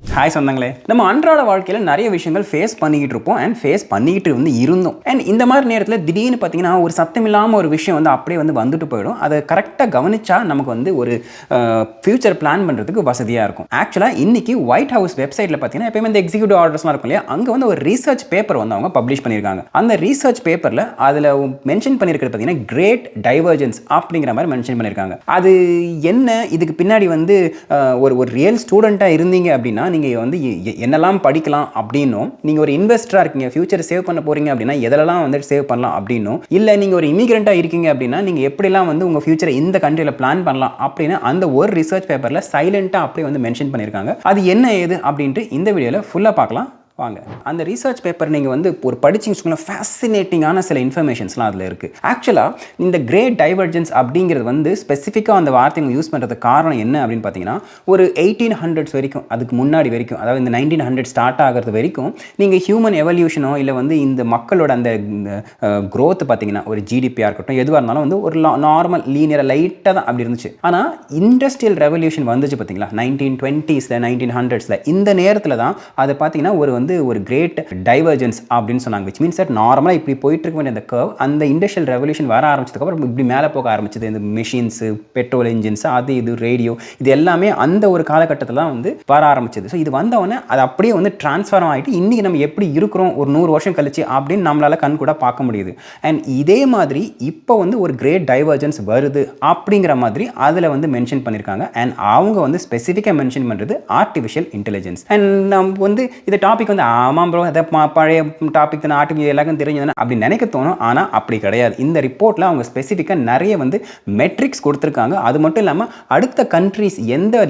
Hi சொந்தங்களே, நம்ம அன்றாட வாழ்க்கையில் நிறைய விஷயங்கள் ஃபேஸ் பண்ணிக்கிட்டு இருப்போம் அண்ட் ஃபேஸ் பண்ணிக்கிட்டு இருந்தோம். அண்ட் இந்த மாதிரி நேரத்தில் திடீர்னு பார்த்தீங்கன்னா ஒரு சத்தம் இல்லாமல் ஒரு விஷயம் அப்படியே வந்துட்டு போயிடும். அதை கரெக்டாக கவனிச்சா நமக்கு ஒரு ஃபியூச்சர் பிளான் பண்ணுறதுக்கு வசதியாக இருக்கும். ஆக்சுவலாக இன்னைக்கு ஒயிட் ஹவுஸ் வெப்சைட்டில் பார்த்தீங்கன்னா எப்பயுமே இந்த எக்ஸிக்யூட்டிவ் ஆர்டர்ஸ்லாம் இருக்கும் இல்லையா, அங்கே ஒரு ரீசர்ச் பேப்பர் அவங்க பப்ளிஷ் பண்ணியிருக்காங்க. அந்த ரீசர்ச் பேப்பரில் அதில் மென்ஷன் பண்ணியிருக்கிறது பார்த்தீங்கன்னா கிரேட் டைவர்ஜென்ஸ் அப்படிங்கிற மாதிரி மென்ஷன் பண்ணியிருக்காங்க. அது என்ன, இதுக்கு பின்னாடி ஒரு ரியல் ஸ்டூடெண்ட்டாக இருந்தீங்க அப்படின்னா நீங்கள் என்னெல்லாம் படிக்கலாம் அப்படின்னும், நீங்கள் ஒரு இன்வெஸ்டராக இருக்கீங்க, ஃபியூச்சர் சேவ் பண்ண போகிறீங்க அப்படின்னா எதெல்லாம் சேவ் பண்ணலாம் அப்படின்னும், இல்லை நீங்கள் ஒரு இமிகிரண்ட்டாக இருக்கீங்க அப்படின்னா நீங்கள் எப்படிலாம் உங்கள் ஃபியூச்சரை இந்த கண்ட்ரியில் பிளான் பண்ணலாம் அப்படின்னு அந்த ஒரு ரிசர்ச் பேப்பரில் சைலண்ட்டாக அப்படியே மென்ஷன் பண்ணியிருக்காங்க. அது என்ன ஏது அப்படின்ட்டு இந்த வீடியோவில் ஃபுல்லாக பார்க்கலாம் வாங்க. அந்த ரீசர்ச் பேப்பர் நீங்கள் ஒரு படிச்சிங்க ஃபேசினேட்டிங்கான சில இன்ஃபர்மேஷன்ஸ்லாம் அதில் இருக்குது. ஆக்சுவலாக இந்த கிரேட் டைவர்ஜென்ஸ் அப்படிங்கிறது ஸ்பெசிஃபிக்காக அந்த வார்த்தைங்க யூஸ் பண்ணுறதுக்கு காரணம் என்ன அப்படின்னு பார்த்தீங்கன்னா, ஒரு 1800s வரைக்கும், அதுக்கு முன்னாடி வரைக்கும், அதாவது இந்த 1900 ஸ்டார்ட் ஆகிறது வரைக்கும் நீங்கள் ஹியூமன் எவல்யூஷனோ இல்லை இந்த மக்களோட அந்த க்ரோத் பார்த்தீங்கன்னா, ஒரு ஜிடிபியாக இருக்கட்டும் எதுவாக இருந்தாலும் ஒரு நார்மல் லீனியர் லைட்டாக தான் அப்படி இருந்துச்சு. ஆனால் இண்டஸ்ட்ரியல் ரெவல்யூஷன் வந்துச்சு பார்த்தீங்களா 1920s 1900s, இந்த நேரத்தில் தான் அதை பார்த்தீங்கன்னா ஒரு கிரேட் டைவர்ஜென்ஸ் அப்படின்னு சொன்னாங்க. விச் மீன்ஸ் தட் நார்மலாக இப்படி போயிட்டு இருக்க வேண்டிய அந்த கர்வ் அந்த இண்டஸ்ட்ரியல் ரெவல்யூஷன் வர ஆரம்பிச்சதுக்கப்புறம் இப்படி மேலே போக ஆரம்பிச்சது. இந்த மெஷின்ஸு, பெட்ரோல் இன்ஜின்ஸ், இது ரேடியோ, இது எல்லாமே அந்த ஒரு காலகட்டத்தில் தான் வர ஆரம்பிச்சது. ஸோ இது வந்தவொடனே அது அப்படியே டிரான்ஸ்ஃபார்ம் ஆகிட்டு இன்றைக்கி நம்ம எப்படி இருக்கிறோம் ஒரு 100 வருஷம் கழிச்சு அப்படின்னு நம்மளால் கண் கூட பார்க்க முடியுது. அண்ட் இதே மாதிரி இப்போ ஒரு கிரேட் டைவர்ஜென்ஸ் வருது அப்படிங்கிற மாதிரி அதில் மென்ஷன் பண்ணியிருக்காங்க. அண்ட் அவங்க ஸ்பெசிஃபிக்காக மென்ஷன் பண்ணுறது ஆர்டிஃபிஷியல் இன்டெலிஜென்ஸ். அண்ட் நம்ம இந்த டாபிக் ஆமாம் ப்ரோ, அதை பழைய டாபிக் தான், ஆர்டிஃபிஷியல் எல்லாருக்கும் தெரிஞ்சதுன்னு அப்படி நினைக்க தோணும். ஆனால் அப்படி கிடையாது. இந்த ரிப்போர்ட்டில் அவங்க ஸ்பெசிஃபிக்காக நிறைய மெட்ரிக்ஸ் கொடுத்துருக்காங்க. அது மட்டும் இல்லாமல் அடுத்த கண்ட்ரிஸ் எந்த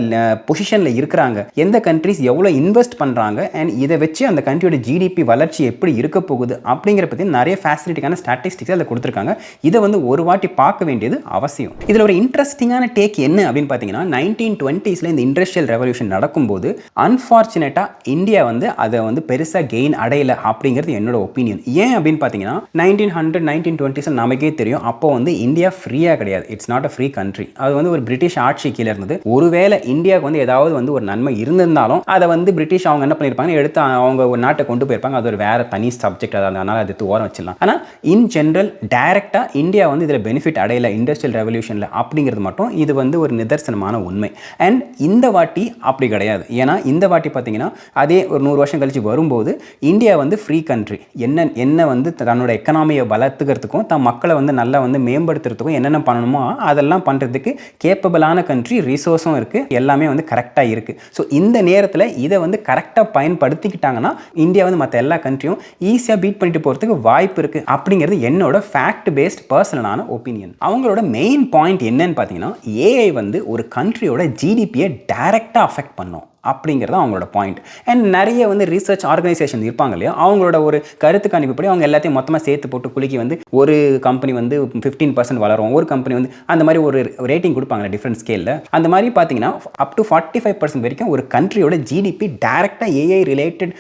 பொசிஷனில் இருக்கிறாங்க, எந்த கண்ட்ரிஸ் எவ்வளோ இன்வெஸ்ட் பண்ணுறாங்க, அண்ட் இதை வச்சு அந்த கண்ட்ரியோட ஜிடிபி வளர்ச்சி எப்படி இருக்க போகுது அப்படிங்கிற பற்றி நிறைய ஃபேசிலிட்டிக்கான ஸ்டாட்டிஸ்டிக்ஸ் அதில் கொடுத்துருக்காங்க. இதை ஒரு வாட்டி பார்க்க வேண்டியது அவசியம். இதில் ஒரு இன்ட்ரெஸ்டிங்கான டேக் என்ன அப்படின்னு பார்த்தீங்கன்னா, 1920s இந்த இண்டஸ்ட்ரியல் ரெவல்யூஷன் நடக்கும்போது அன்ஃபார்ச்சுனேட்டாக இந்தியா அதை பெருசாக கெயின் அடையல அப்படிங்கிறது என்னோட ஒப்பீனியன். ஏன் அப்படின்னு பார்த்தீங்கன்னா 1900 1920s நமக்கே தெரியும். அப்போ இந்தியா ஃப்ரீயாக கிடையாது. It's not a free country. அது ஒரு பிரிட்டிஷ் ஆட்சி கீழே இருந்தது. ஒருவேளை இந்தியாவுக்கு ஏதாவது ஒரு நன்மை இருந்திருந்தாலும் அதை பிரிட்டிஷ் அவங்க என்ன பண்ணியிருப்பாங்க, எடுத்து அவங்க ஒரு நாட்டை கொண்டு போயிருப்பாங்க. அது ஒரு வேற தனி சப்ஜெக்ட், அதனால அது ஓரம் வச்சிடலாம். ஆனால் இன் ஜென்ரல் டைரக்டாக இந்தியா இதில் பெனிஃபிட் அடையல இண்டஸ்ட்ரியல் ரெவல்யூஷனில் அப்படிங்கிறது மட்டும் இது ஒரு நிதர்சனமான உண்மை. அண்ட் இந்த வாட்டி அப்படி கிடையாது. ஏன்னா இந்த வாட்டி பார்த்தீங்கன்னா அதே ஒரு 100 வருஷம் கழிச்சு வரும்போது இந்தியா ஃப்ரீ கண்ட்ரி. என்ன தன்னோட எக்கனாமியை வளர்த்துக்கிறதுக்கும் தன் மக்களை நல்லா மேம்படுத்துறதுக்கும் என்னென்ன பண்ணணுமோ அதெல்லாம் பண்ணுறதுக்கு கேப்பபிளான கண்ட்ரி, ரிசோர்ஸும் இருக்குது, எல்லாமே கரெக்டாக இருக்குது. ஸோ இந்த நேரத்தில் இதை கரெக்டாக பயன்படுத்திக்கிட்டாங்கன்னா இந்தியா மற்ற எல்லா கண்ட்ரியும் ஈஸியாக பீட் பண்ணிட்டு போகிறதுக்கு வாய்ப்பு இருக்குது அப்படிங்கிறது என்னோட ஃபேக்ட் பேஸ்ட் பர்சனலான ஒப்பீனியன். அவங்களோட மெயின் பாயிண்ட் என்னன்னு பார்த்தீங்கன்னா, ஏஐ ஒரு கண்ட்ரியோட ஜிடிபியை டைரெக்டாக அஃபெக்ட் பண்ணும் அப்படிங்கிறது அவங்களோட பாயிண்ட். அண்ட் நிறைய ரிசர்ச் ஆர்கனைசேஷன் இருப்பாங்க இல்லையா, அவங்களோட ஒரு கருத்து கணிப்புப்படி அவங்க எல்லாத்தையும் மொத்தமாக சேர்த்து போட்டு குலுக்கி ஒரு கம்பெனி 15% வளரும், ஒரு கம்பெனி அந்த மாதிரி ஒரு ரேட்டிங் கொடுப்பாங்க டிஃப்ரெண்ட் ஸ்கேலில். அந்த மாதிரி பார்த்தீங்கன்னா அப் டு 45% வரைக்கும் ஒரு கண்ட்ரியோட ஜிடிபி டைரெக்டாக ஏஐ ரிலேட்டட்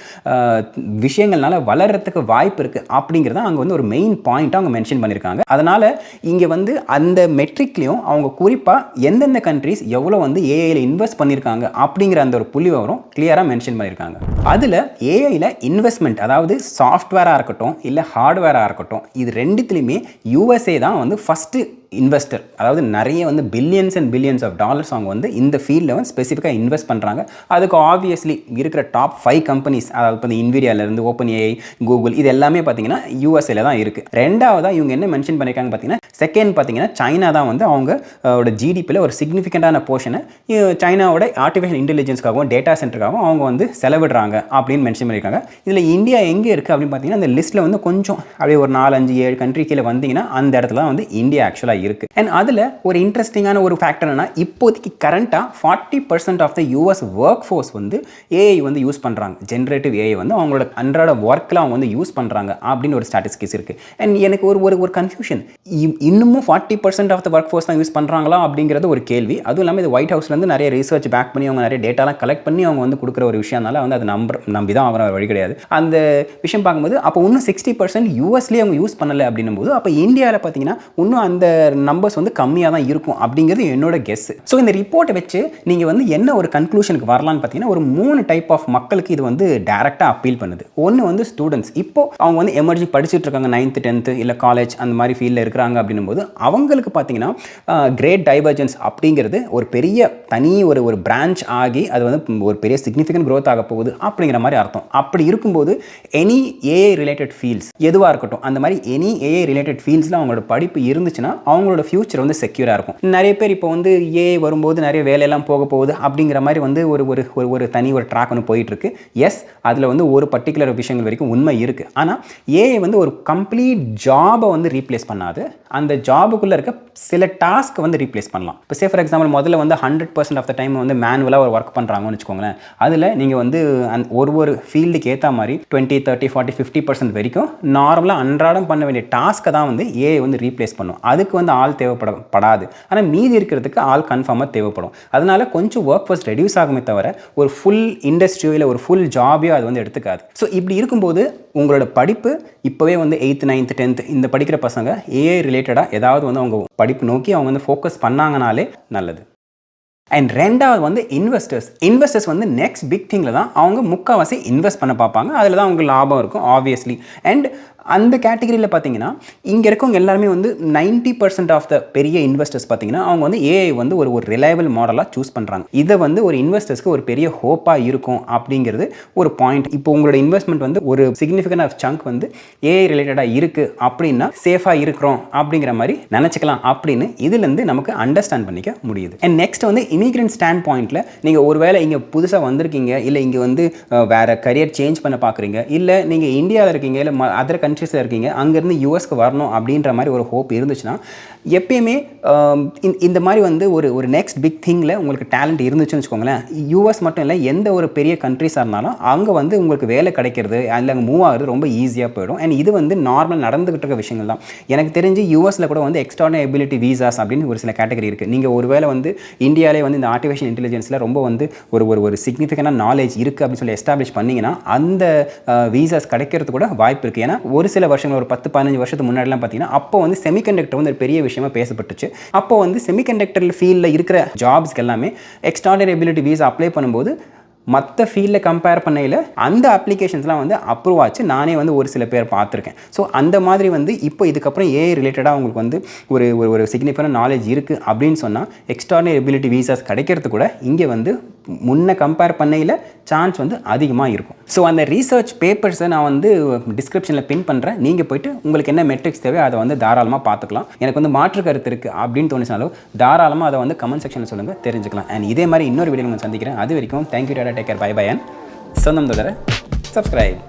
விஷயங்கள்னால வளர்கிறதுக்கு வாய்ப்பு இருக்குது அப்படிங்கிறத அங்கே ஒரு மெயின் பாயிண்ட்டாக அவங்க மென்ஷன் பண்ணியிருக்காங்க. அதனால் இங்கே அந்த மெட்ரிக்லையும் அவங்க குறிப்பாக எந்தெந்த கண்ட்ரிஸ் எவ்வளோ ஏஐயில் இன்வெஸ்ட் பண்ணியிருக்காங்க அப்படிங்கிற அந்த ஒரு புள்ளி விவரம் கிளியராக மென்ஷன் பண்ணியிருக்காங்க. அதில் ஏஐயில் இன்வெஸ்ட்மெண்ட், அதாவது சாஃப்ட்வேராக இருக்கட்டும் இல்லை ஹார்ட்வேராக இருக்கட்டும், இது ரெண்டுத்துலையுமே யூஎஸ்ஏ தான் ஃபஸ்ட்டு இன்வெஸ்டர். அதாவது நிறைய billions and billions of dollars அவங்க இந்த ஃபீல்டில் ஸ்பெசிஃபிக்காக இன்வெஸ்ட் பண்ணுறாங்க. அதுக்கு ஆப்வியஸ்லி இருக்கிற டாப் 5 கம்பெனிஸ், அதாவது இப்போ இன்விடியாவிலேருந்து ஓப்பன் ஏஐ, கூகுள், இது எல்லாமே பார்த்தீங்கன்னா யூஎஸ்ஏல தான் இருக்குது. ரெண்டாவதாக இவங்க என்ன மென்ஷன் பண்ணியிருக்காங்க பார்த்தீங்கன்னா, செகண்ட் பார்த்தீங்கன்னா சைனா தான் அவங்களோட ஜிடிபியில் ஒரு சிக்னிஃபிகண்டான போர்ஷனை சைனாவோட ஆர்டிஃபிஷியல் இன்டெலிஜென்ஸ்க்காகவும் டேட்டா சென்டருக்காகவும் அவங்க செலவிடுறாங்க அப்படின்னு மென்ஷன் பண்ணியிருக்காங்க. இதில் இந்தியா எங்கே இருக்குது அப்படின்னு பார்த்தீங்கன்னா, அந்த லிஸ்ட்டில் கொஞ்சம் அப்படியே ஒரு 4-5-7 கண்ட்ரி கீழே வந்தீங்கன்னா அந்த இடத்துல தான் இந்தியா ஆக்சுவலாக இருக்கு. அண்ட் அதில் ஒரு இன்ட்ரெஸ்டிங்கான ஒரு ஃபேக்டர் என்னன்னா, இப்போதைக்கு கரண்டாக 40% of the US work force AI use பண்ணுறாங்க. ஜென்ரேட்டிவ் ஏஐ அவங்களோட அன்றாட ஒர்க்கில் அவங்க யூஸ் பண்ணுறாங்க அப்படின்னு ஒரு ஸ்டாட்டிஸ்டிக்ஸ் இருக்குது. அண்ட் எனக்கு ஒரு கன்ஃபியூஷன், இன்னமும் 40% ஆஃப் த ஒர்க் ஃபோர்ஸ் தான் யூஸ் பண்ணுறாங்களா அப்படிங்கிறது ஒரு கேள்வி. அதுவும் இல்லாமல் இது ஒயிட் ஹவுஸ்லேருந்து நிறைய ரிசர்ச் பேக் பண்ணி அவங்க நிறைய டேட்டாலாம் கலெக்ட் பண்ணி அவங்க கொடுக்குற ஒரு விஷயம்னால அது நம்பி தான் ஆகிற வழி கிடையாது. அந்த விஷயம் பார்க்கும்போது அப்போ இன்னும் 60% யூஎஸ்லேயே அவங்க யூஸ் பண்ணலை அப்படின்னும் போது, அப்போ இந்தியாவில் பார்த்தீங்கன்னா இன்னும் அந்த நம்பர்ஸ் வந்து கம்மியாக தான் இருக்கும் அப்படிங்கிறது என்னோட கெஸ். ஸோ இந்த ரிப்போர்ட்டை வச்சு நீங்கள் வந்து என்ன ஒரு கன்க்ளூஷனுக்கு வரலான்னு பார்த்தீங்கன்னா, ஒரு 3 டைப் ஆஃப் மக்களுக்கு இது வந்து டேரெக்டாக அப்பீல் பண்ணுது. ஒன்று வந்து ஸ்டூடெண்ட்ஸ். இப்போ அவங்க வந்து எமர்ஜிங் படிச்சுட்டு இருக்காங்க, 9th 10th இல்லை காலேஜ் அந்த மாதிரி ஃபீல்டில் இருக்கிறாங்க அப்படின்னும் போது அவங்களுக்கு பார்த்தீங்கன்னா கிரேட் டைவர்ஜென்ஸ் அப்படிங்கிறது ஒரு பெரிய தனி ஒரு பிரான்ச் ஆகி அது வந்து ஒரு பெரிய சிக்னிஃபிகன்ட் க்ரோத் ஆக போகுது அப்படிங்கிற மாதிரி அர்த்தம். அப்படி இருக்கும்போது எனி ஏஐ ரிலேட்டட் ஃபீல்ட்ஸ் எதுவாக இருக்கட்டும், அந்த மாதிரி எனி ஏஐ ரிலேட்டட் ஃபீல்ட்ஸில் அவங்களோட படிப்பு இருந்துச்சுன்னா அவங்களோட ஃபியூச்சர் வந்து செக்யூராக இருக்கும். நிறைய பேர் இப்போ வந்து ஏஐ வரும்போது நிறைய வேலையெல்லாம் போக போகுது அப்படிங்கிற மாதிரி வந்து ஒரு தனி ஒரு ட்ராக் ஒன்று போயிட்டுருக்கு. எஸ், அதில் வந்து ஒரு பர்டிகுலர் விஷயங்கள் வரைக்கும் உண்மை இருக்குது. ஆனால் ஏஐ வந்து ஒரு கம்ப்ளீட் ஜாபை வந்து ரீப்ளேஸ் பண்ணாது. அந்த ஜாபுக்குள்ளே இருக்க சில டாஸ்க்கை வந்து ரீப்ளேஸ் பண்ணலாம். இப்போ சே ஃபார் எக்ஸாம்பிள் முதல்ல வந்து 100% ஆஃப் த டைம் வந்து மேனுவலாக ஒரு ஒர்க் பண்ணுறாங்கன்னு வச்சுக்கோங்களேன். அதில் நீங்கள் வந்து ஒரு ஃபீல்டுக்கு ஏற்ற மாதிரி 20, 30, 40, 50% வரைக்கும் நார்மலாக அன்றாடம் பண்ண வேண்டிய டாஸ்க்கை தான் வந்து ஏஐ வந்து ரீப்ளேஸ் பண்ணும். அதுக்கு வந்து ஆள் தேவைப்படாது. ஆனால் மீதி இருக்கிறதுக்கு ஆள் கன்ஃபார்மாக தேவைப்படும். அதனால கொஞ்சம் ஒர்க் ஃபோர்ஸ் ரெடியூஸ் ஆகுமே தவிர ஒரு ஃபுல் இண்டஸ்ட்ரியோ இல்லை ஒரு ஃபுல் ஜாபையோ அது வந்து எடுத்துக்காது. ஸோ இப்படி இருக்கும்போது உங்களோட படிப்பு இப்போவே வந்து 8th 9th 10th இந்த படிக்கிற பசங்க ஏஐ ரிலேட்டடாக ஏதாவது வந்து அவங்க படிப்பு நோக்கி அவங்க வந்து ஃபோக்கஸ் பண்ணாங்கனாலே நல்லது. அண்ட் ரெண்டாவது வந்து இன்வெஸ்டர்ஸ் வந்து நெக்ஸ்ட் பிக் திங்கில் தான் அவங்க முக்கால்வாசி இன்வெஸ்ட் பண்ண பார்ப்பாங்க. அதில் தான் அவங்களுக்கு லாபம் இருக்கும் ஆப்வியஸ்லி. அண்ட் அந்த கேட்டகரியில் பார்த்தீங்கன்னா இங்கே இருக்கவங்க எல்லாருமே வந்து 90% ஆஃப் த பெரிய இன்வெஸ்டர்ஸ் பார்த்தீங்கன்னா அவங்க வந்து ஏஐ வந்து ஒரு ரிலையபிள் மாடலாக சூஸ் பண்ணுறாங்க. இதை வந்து ஒரு இன்வெஸ்டர்ஸ்க்கு ஒரு பெரிய ஹோப்பாக இருக்கும் அப்படிங்கிறது ஒரு பாயிண்ட். இப்போ உங்களோட இன்வெஸ்ட்மெண்ட் வந்து ஒரு சிக்னிஃபிகன்ட் ஆஃப் சங்க் வந்து ஏஐ ரிலேட்டடாக இருக்குது அப்படின்னா சேஃபாக இருக்கிறோம் அப்படிங்கிற மாதிரி நினச்சிக்கலாம் அப்படின்னு இதுலேருந்து நமக்கு அண்டர்ஸ்டாண்ட் பண்ணிக்க முடியுது. அண்ட் நெக்ஸ்ட் வந்து இமிகிரண்ட் ஸ்டாண்ட் பாயிண்ட்டில் நீங்கள் ஒரு வேளை இங்கே புதுசாக வந்திருக்கீங்க, இல்லை இங்கே வந்து வேறு கரியர் சேஞ்ச் பண்ண பார்க்குறீங்க, இல்லை நீங்கள் இந்தியாவில் இருக்கீங்க, இல்லை அதர் கண்ட்ரீஸில் இருக்கீங்க, அங்கேருந்து யூஎஸ்க்கு வரணும் அப்படின்ற மாதிரி ஒரு ஹோப் இருந்துச்சுன்னா எப்பயுமே இந்த மாதிரி வந்து ஒரு நெக்ஸ்ட் பிக் திங்கில் உங்களுக்கு டேலண்ட் இருந்துச்சுன்னு வச்சுக்கோங்களேன், யூஎஸ் மட்டும் இல்லை எந்த ஒரு பெரிய கண்ட்ரீஸாக இருந்தாலும் அங்கே வந்து உங்களுக்கு வேலை கிடைக்கிறது அதில் அங்கே மூவ் ஆகுறது ரொம்ப ஈஸியாக போயிடும். அண்ட் இது வந்து நார்மல் நடந்துகிட்டு இருக்க விஷயங்கள் தான். எனக்கு தெரிஞ்சு யூஎஸில் கூட வந்து எக்ஸ்ட்ராடினரி எபிலிட்டி வீசாஸ் அப்படின்னு ஒரு சில கேட்டகரி இருக்குது. நீங்கள் ஒரு வேளை வந்து இந்தியாவிலே வந்து இந்த ஆர்டிஃபிஷியல் இன்டெலிஜென்ஸில் ரொம்ப வந்து ஒரு சிக்னிஃபிகண்டான நாலேஜ் இருக்குது அப்படின்னு சொல்லி எஸ்டாப்ளிஷ் பண்ணிங்கன்னா அந்த வீசாஸ் கிடைக்கிறது கூட வாய்ப்பு இருக்குது. ஏன்னா ஒரு சில வருஷங்கள் ஒரு 10-15 வருஷத்துக்கு முன்னாடிலாம் பார்த்தீங்கன்னா அப்போ வந்து செமிகண்டக்டர் வந்து ஒரு பெரிய விஷயமா பேசப்பட்டுச்சு. அப்போ வந்து செமிகண்டக்டர் ஃபீல்டில் இருக்கிற ஜாப்ஸ்க்கு எல்லாமே எக்ஸ்ட்ராடினரி எபிலிட்டி வீசா அப்ளை பண்ணும்போது மற்ற ஃபீல்டில் கம்பேர் பண்ணையில் அந்த அப்ளிகேஷன்ஸ்லாம் வந்து அப்ரூவ் ஆச்சு. நானே வந்து ஒரு சில பேர் பார்த்துருக்கேன். ஸோ அந்த மாதிரி வந்து இப்போ இதுக்கப்புறம் ஏஐ ரிலேட்டடாக உங்களுக்கு வந்து ஒரு சிக்னிஃபிகன்ட் நாலேஜ் இருக்குது அப்படின்னு சொன்னால் எக்ஸ்ட்ராடினரி எபிலிட்டி வீசாஸ் கிடைக்கிறது கூட இங்கே வந்து முன்ன கம்பேர் பண்ணையில் சான்ஸ் வந்து அதிகமாக இருக்கும். ஸோ அந்த ரீசர்ச் பேப்பர்ஸை நான் வந்து டிஸ்கிரிப்ஷனில் பின் பண்ணுறேன். நீங்கள் போய்ட்டு உங்களுக்கு என்ன மெட்ரிக்ஸ் தேவை அதை வந்து தாராளமாக பார்த்துக்கலாம். எனக்கு வந்து மாற்று கருத்து இருக்குது அப்படின்னு தோணிச்சாலும் தாராளமாக அதை வந்து கமெண்ட் செக்ஷனில் சொல்லுங்கள், தெரிஞ்சுக்கலாம். அண்ட் இதே மாதிரி இன்னொரு வீடியோ நான் சந்திக்கிறேன். அது வரைக்கும் thank you tata, take care, bye bye. And சொந்தம் தொடர சப்ஸ்கிரைப்.